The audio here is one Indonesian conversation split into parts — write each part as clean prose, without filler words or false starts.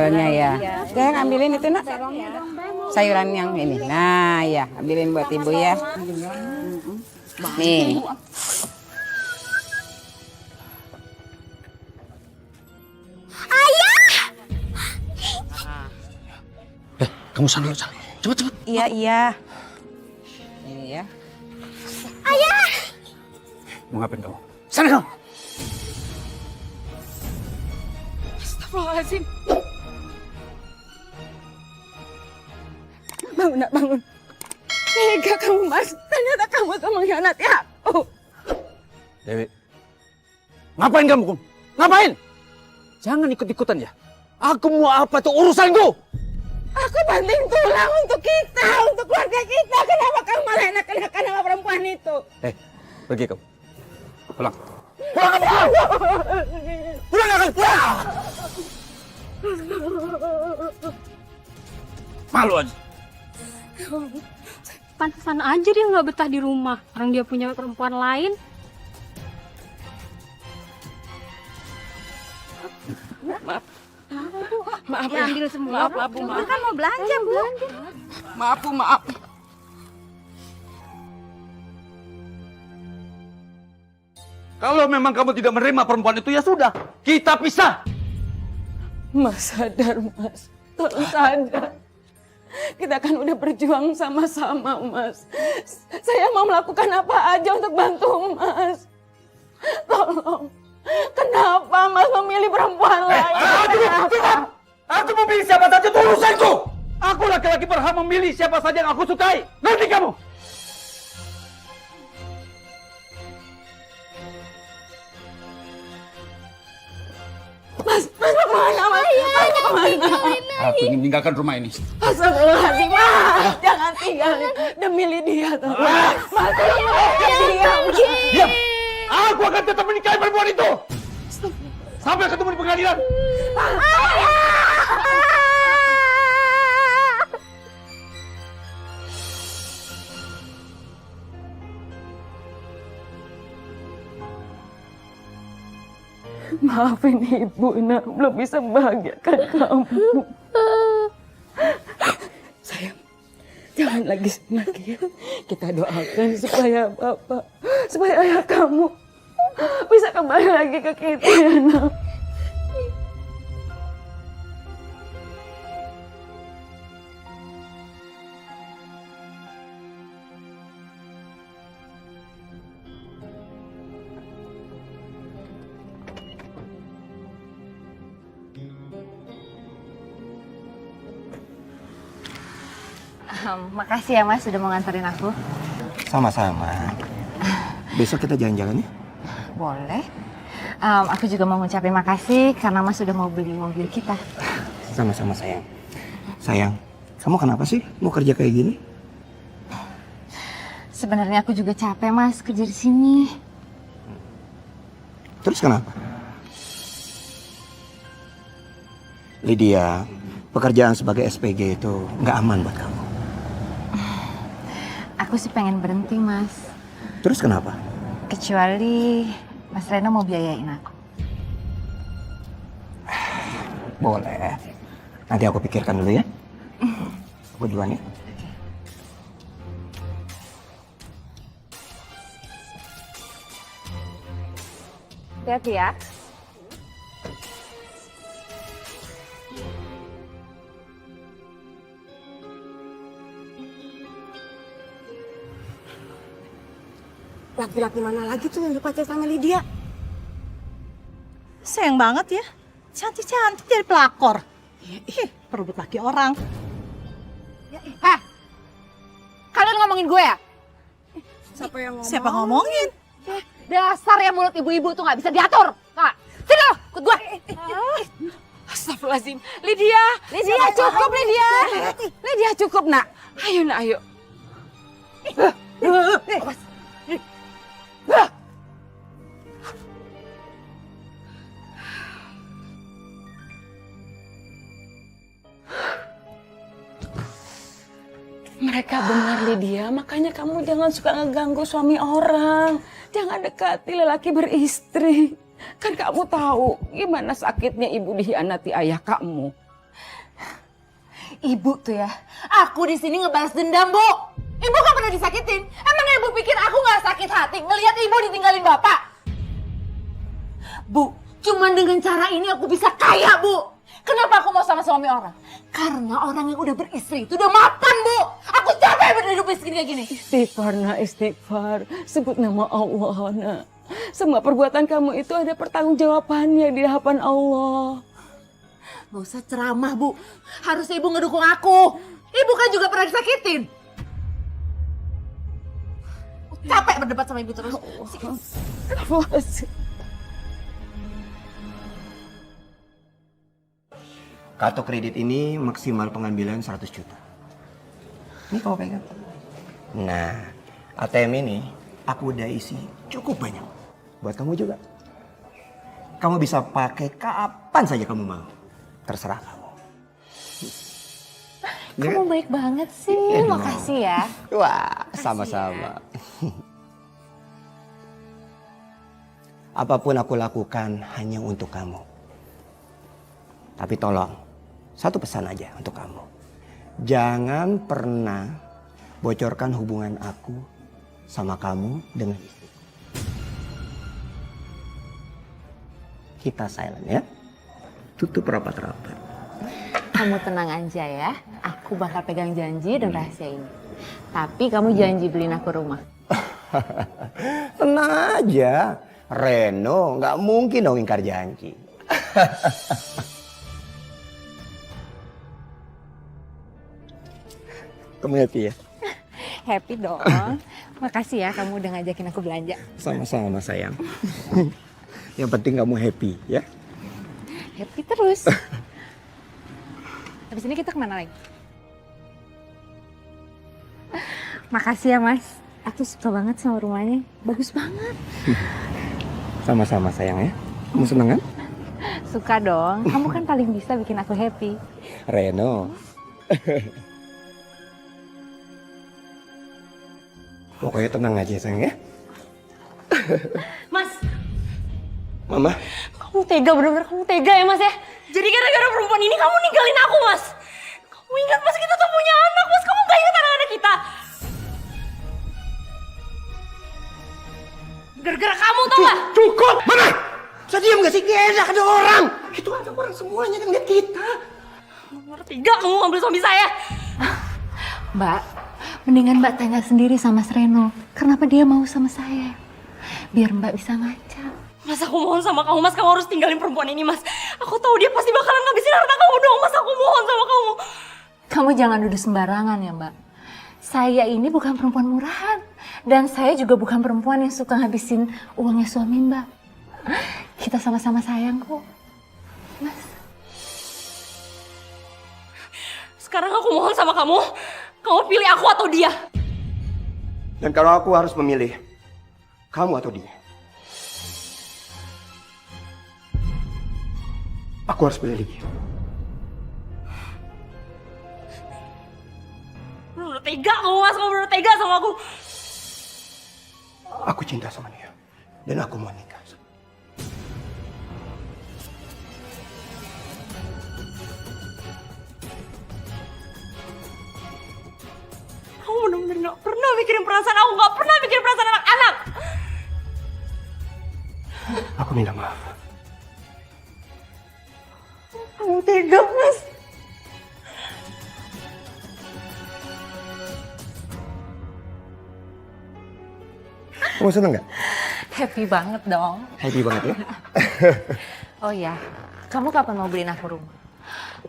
sambelnya ya. Sayang ambilin itu nak. Sayuran yang ini. Nah ya, ambilin buat ibu ya. Nih. Kamu sana dulu, sana. Cepet. Iya. Ini ya. Ayah! Mau ngapain kamu? Sana kamu! Astagfirullahaladzim. Bangun nak, bangun. Tega kamu Mas, ternyata kamu tuh mengkhianati aku. Dewi, ngapain kamu, Kum? Ngapain? Jangan ikut-ikutan ya. Aku mau apa tuh urusanku? Aku banting tulang untuk kita, untuk keluarga kita. Kenapa kamu malah enak-enakan sama perempuan itu? Pergi kamu. Pulang. Pulang kamu, pulang! Pulang kamu, pulang! Malu aja. Pantesan aja dia nggak betah di rumah. Orang dia punya perempuan lain. Maaf Ya, ambil semua. Maaf Bu, maaf. Kan mau belanja, Bu. Maaf Bu, maaf. Kalau memang kamu tidak menerima perempuan itu, ya sudah. Kita pisah. Mas sadar Mas, tolong sadar. Kita kan udah berjuang sama-sama Mas. Saya mau melakukan apa aja untuk bantu Mas. Tolong. Kenapa Mas memilih perempuan lain? Aku memilih siapa saja itu urusanku. Aku laki-laki berhak memilih siapa saja yang aku sukai. Ngerti kamu? Mas mau kemana Mas? Mas mau kemana? Aku ingin meninggalkan rumah ini. Astagfirullahaladzim Mas, jangan tinggalin demi Lydia tuh. Mas, diam. Diam! Aku akan tetap menikahi perempuan itu. Sampai ketemu di pengadilan. Maafin ibu, nak belum bisa membahagiakan kamu. Sayang, jangan lagi ya. Kita doakan supaya ayah kamu bisa kembali lagi ke kita ya, nak. Makasih ya Mas sudah mau nganterin aku. Sama-sama. Besok kita jalan-jalan ya? Boleh. Aku juga mau ngucapin makasih karena Mas sudah mau beli mobil kita. Sama-sama sayang. Sayang, kamu kenapa sih mau kerja kayak gini? Sebenarnya aku juga capek Mas kerja di sini. Terus kenapa? Lydia, pekerjaan sebagai SPG itu nggak aman buat kamu. Aku sih pengen berhenti Mas. Terus kenapa? Kecuali Mas Reno mau biayain aku. Boleh. Nanti aku pikirkan dulu ya. Aku duluan ya. Hati-hati ya. Laki-laki mana lagi tuh yang dipakai sama Lydia? Sayang banget ya. Cantik-cantik jadi pelakor. Ih, perebut laki orang. Hah? Kalian ngomongin gue ya? Siapa yang ngomong? Siapa ngomongin? Dasar ya mulut ibu-ibu tuh nggak bisa diatur. Nggak. Sini lo, ikut gue. Astagfirullahaladzim. Lydia cukup Lydia. Lydia cukup nak. Ayo nak, ayo. Mereka benar Lydia, makanya kamu jangan suka ngeganggu suami orang. Jangan dekati lelaki beristri. Kan kamu tahu gimana sakitnya ibu dikhianati ayah kamu. Ibu tuh ya, aku di sini ngebalas dendam, Bu. Ibu gak pernah disakitin. Emang ibu pikir aku gak sakit hati ngelihat ibu ditinggalin bapak? Bu, cuman dengan cara ini aku bisa kaya, Bu. Kenapa aku mau sama suami orang? Karena orang yang udah beristri itu udah mapan, Bu. Aku capek hidup miskin kayak gini. Istighfar, nak, istighfar. Sebut nama Allah, nak. Semua perbuatan kamu itu ada pertanggungjawabannya di hadapan Allah. Gak usah ceramah, Bu. Harusnya ibu ngedukung aku. Ibu kan juga pernah disakitin. Capek berdebat sama ibu terus. Kartu kredit ini maksimal pengambilan 100 juta. Ini kamu pegang. Nah, ATM ini aku udah isi cukup banyak. Buat kamu juga. Kamu bisa pakai kapan saja kamu mau. Terserah kamu. Kamu baik banget sih. Iya dong. Makasih ya. Wah, sama-sama. Apapun aku lakukan hanya untuk kamu. Tapi tolong, satu pesan aja untuk kamu. Jangan pernah bocorkan hubungan aku sama kamu dengan istriku. Kita silent ya. Tutup rapat-rapat. Kamu tenang aja ya. Aku bakal pegang janji dan rahasia ini. Tapi kamu janji beliin aku rumah. Tenang aja. Reno nggak mungkin dong ingkar janji. Kamu happy ya? Happy dong. Makasih ya kamu udah ngajakin aku belanja. Sama-sama sayang. Yang penting kamu happy ya. Happy terus. Habis ini kita kemana lagi? Makasih ya Mas. Aku suka banget sama rumahnya. Bagus banget. Sama-sama sayang ya. Kamu seneng kan? Suka dong. Kamu kan paling bisa bikin aku happy. Reno. Pokoknya tenang aja sayang ya. Mas, Mama. kamu tega, bener-bener kamu tega ya Mas ya. Jadi gara-gara perempuan ini kamu ninggalin aku Mas. Kamu ingat Mas kita tuh punya anak Mas, kamu gak ingat anak-anak kita. Gara-gara kamu tau gak? Cukup! Mana? Bisa diam gak sih? Gak enak ada orang. Itu ada orang semuanya kan lihat kita. Nomor 3 kamu ngambil suami saya. Mbak, mendingan Mbak tanya sendiri sama Mas Reno. Kenapa dia mau sama saya? Biar Mbak bisa ngaca. Mas aku mohon sama kamu Mas, kamu harus tinggalin perempuan ini Mas. Aku tahu dia pasti bakalan ngabisin harta kamu dong Mas, aku mohon sama kamu. Kamu jangan duduk sembarangan ya Mbak. Saya ini bukan perempuan murahan. Dan saya juga bukan perempuan yang suka ngabisin uangnya suami Mbak. Kita sama-sama sayang kok. Mas. Sekarang aku mohon sama kamu pilih aku atau dia. Dan kalau aku harus memilih, kamu atau dia? Aku harus pilih dia. Bener tega kamu Mas, kamu bener tega sama aku. Aku cinta sama dia. Dan aku mau nikah. Kamu bener-bener gak pernah mikirin perasaan aku, gak pernah mikirin perasaan anak-anak. Aku minta maaf. Kamu tega Mas. Kamu seneng gak? Happy banget dong. Happy banget ya? Oh ya, kamu kapan mau beliin aku rumah?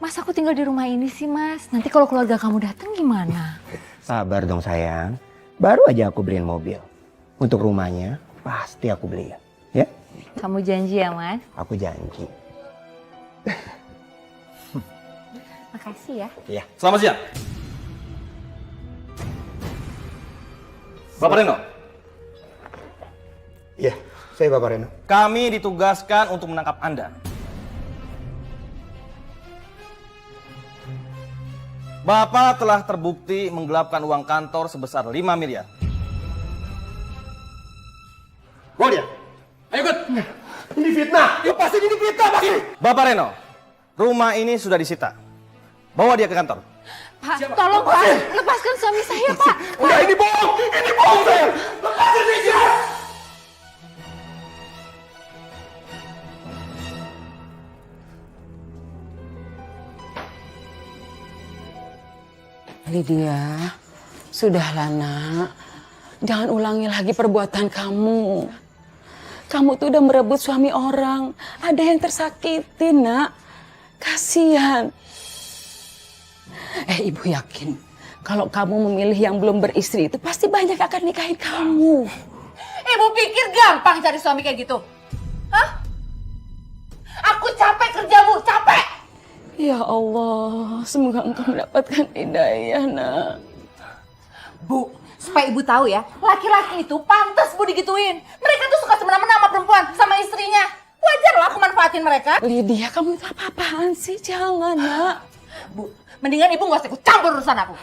Mas aku tinggal di rumah ini sih Mas. Nanti kalau keluarga kamu datang gimana? Sabar dong sayang. Baru aja aku beliin mobil. Untuk rumahnya pasti aku beliin. Ya? Kamu janji ya Mas? Aku janji. Makasih ya. Iya. Selamat siang. Bapak Reno, Iya, saya Bapak Reno. kami ditugaskan untuk menangkap Anda. Bapak telah terbukti menggelapkan uang kantor sebesar 5 miliar. Bawa dia. Ayo ikut. Ini fitnah. Lepasin ini fitnah, Pak. Bapak Reno, rumah ini sudah disita. Bawa dia ke kantor. Pak, tolong Pak, lepaskan suami saya Pak. Udah, ini bohong saya. Lepasin dia. Lydia, sudahlah nak. Jangan ulangi lagi perbuatan kamu. Kamu tuh udah merebut suami orang. Ada yang tersakiti, nak. Kasihan. Ibu yakin kalau kamu memilih yang belum beristri itu pasti banyak akan nikahin kamu. Ibu pikir gampang cari suami kayak gitu? Hah? Aku capek kerja, Bu, capek! Ya Allah, semoga engkau mendapatkan hidayah, nak. Bu, supaya ibu tahu ya, laki-laki itu pantas Bu digituin. Mereka tuh suka semena-mena sama perempuan, sama istrinya. Wajar lah aku manfaatin mereka. Lydia, kamu itu apa-apaan sih? Jangan, nak. Bu, mendingan ibu gak usah ikut campur urusan aku.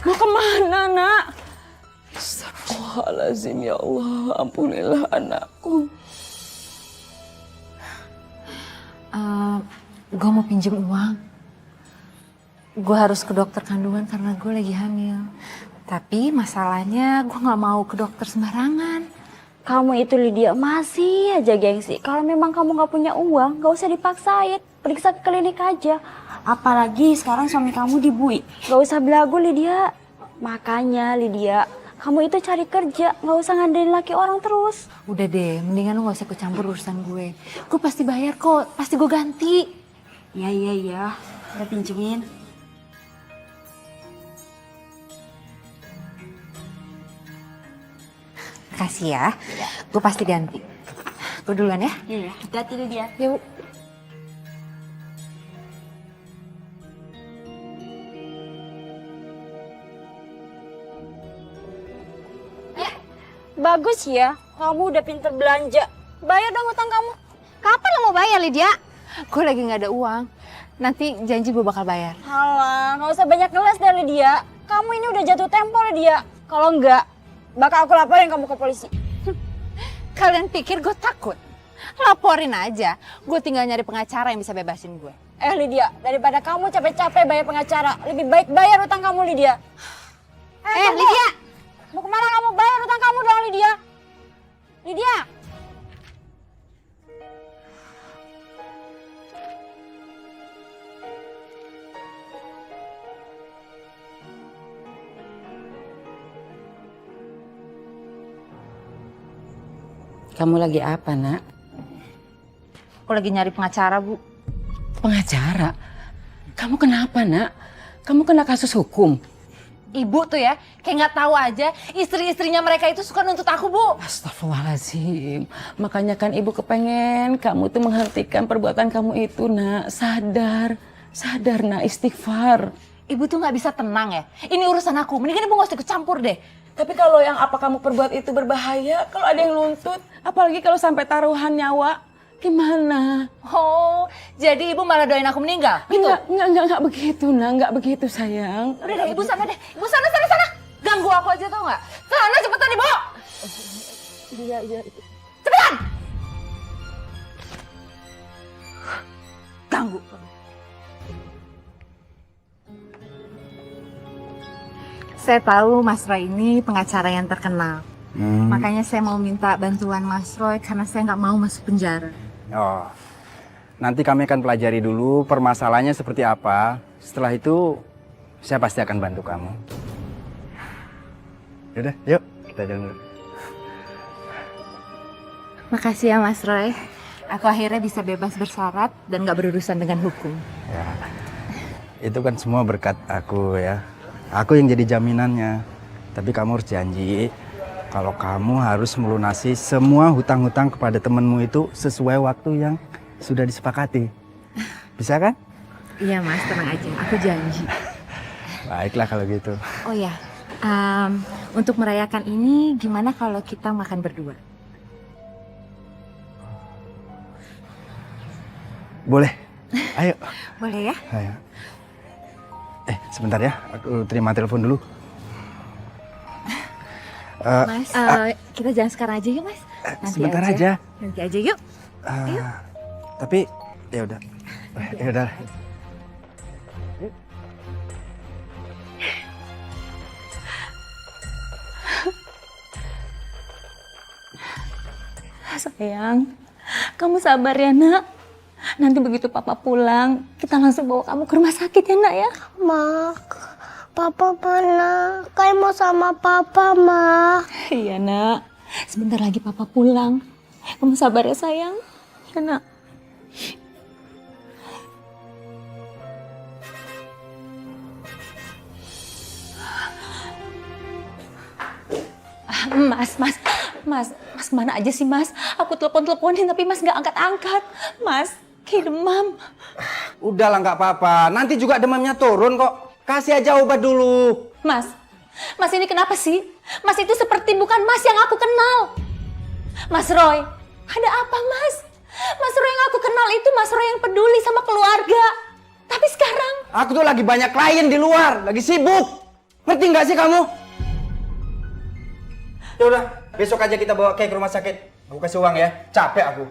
Mau kemana, nak? Astagfirullahaladzim, ya Allah. Ampunilah anakku. Gue mau pinjem uang. Gue harus ke dokter kandungan karena gue lagi hamil. Tapi masalahnya gue gak mau ke dokter sembarangan. Kamu itu Lydia masih aja gengsi. Kalau memang kamu nggak punya uang, nggak usah dipaksain. Periksa ke klinik aja. Apalagi sekarang suami kamu dibui. Nggak usah belagu Lydia. Makanya Lydia, kamu itu cari kerja, nggak usah ngandelin laki orang terus. Udah deh, mendingan lu gak usah ikut campur urusan gue. Gue pasti bayar kok, pasti gue ganti. Iya. Udah pinjemin. Kasih ya, gue pasti ganti. Gue duluan ya. Iya, hati-hati Lydia. Yuk. Bagus ya, kamu udah pinter belanja. Bayar dong utang kamu. Kapan lo mau bayar, Lydia? Gue lagi gak ada uang. Nanti janji gue bakal bayar. Halah, nggak usah banyak ngeles deh Lydia. Kamu ini udah jatuh tempo Lydia. Kalau enggak, bakal aku laporin kamu ke polisi. Kalian pikir gue takut? Laporin aja. Gue tinggal nyari pengacara yang bisa bebasin gue. Lydia, daripada kamu capek-capek bayar pengacara, lebih baik bayar utang kamu Lydia. Lydia! Mau kemana kamu? Bayar utang kamu dong Lydia. Lydia! Kamu lagi apa, nak? Aku lagi nyari pengacara, Bu. Pengacara? Kamu kenapa, nak? Kamu kena kasus hukum? Ibu tuh ya, kayak nggak tahu aja istri-istrinya mereka itu suka nuntut aku, Bu. Astagfirullahaladzim. Makanya kan ibu kepengen kamu tuh menghentikan perbuatan kamu itu, nak. Sadar. Sadar, nak. Istighfar. Ibu tuh nggak bisa tenang ya. Ini urusan aku, mendingan ibu nggak usah ikut campur deh. Tapi kalau yang apa kamu perbuat itu berbahaya, kalau ada yang nuntut, apalagi kalau sampai taruhan nyawa, gimana? Oh, jadi ibu malah doain aku meninggal? Gitu? Enggak begitu, nak. Enggak begitu, sayang. Udah deh, ibu sana deh. Ibu sana. Ganggu aku aja tau nggak? Sana cepetan ibu. Iya. Cepetan. Ganggu. Saya tahu Mas Roy ini pengacara yang terkenal. Makanya saya mau minta bantuan Mas Roy karena saya nggak mau masuk penjara. Oh, nanti kami akan pelajari dulu permasalahannya seperti apa. Setelah itu, saya pasti akan bantu kamu. Yaudah, yuk kita jalan dulu. Makasih ya Mas Roy. Aku akhirnya bisa bebas bersyarat dan nggak berurusan dengan hukum. Ya, itu kan semua berkat aku ya. Aku yang jadi jaminannya. Tapi kamu harus janji kalau kamu harus melunasi semua hutang-hutang kepada temenmu itu sesuai waktu yang sudah disepakati. Bisa kan? Iya Mas, tenang aja. Aku janji. Baiklah kalau gitu. Oh ya, untuk merayakan ini gimana kalau kita makan berdua? Boleh. Ayo. Boleh ya? Ayo. Sebentar ya. Aku terima telepon dulu. Mas, kita jalan sekarang aja yuk Mas. Sebentar aja. Nanti aja yuk. Tapi ya udah. Ya udah. Sayang, kamu sabar ya nak. Nanti begitu papa pulang, kita langsung bawa kamu ke rumah sakit ya nak ya. Ma, papa mana? Kayak mau sama papa, Ma. Iya nak, sebentar lagi papa pulang. Kamu sabar ya sayang. Ya nak. Mas kemana aja sih mas? Aku telepon-teleponin tapi mas nggak angkat-angkat. Mas, kayak demam. Udahlah nggak apa-apa. Nanti juga demamnya turun kok. Kasih aja obat dulu. Mas ini kenapa sih? Mas itu seperti bukan mas yang aku kenal. Mas Roy, ada apa mas? Mas Roy yang aku kenal itu Mas Roy yang peduli sama keluarga. Tapi sekarang... Aku tuh lagi banyak klien di luar, lagi sibuk. Ngerti nggak sih kamu? Ya udah, besok aja kita bawa Kay ke rumah sakit. Aku kasih uang ya, capek aku.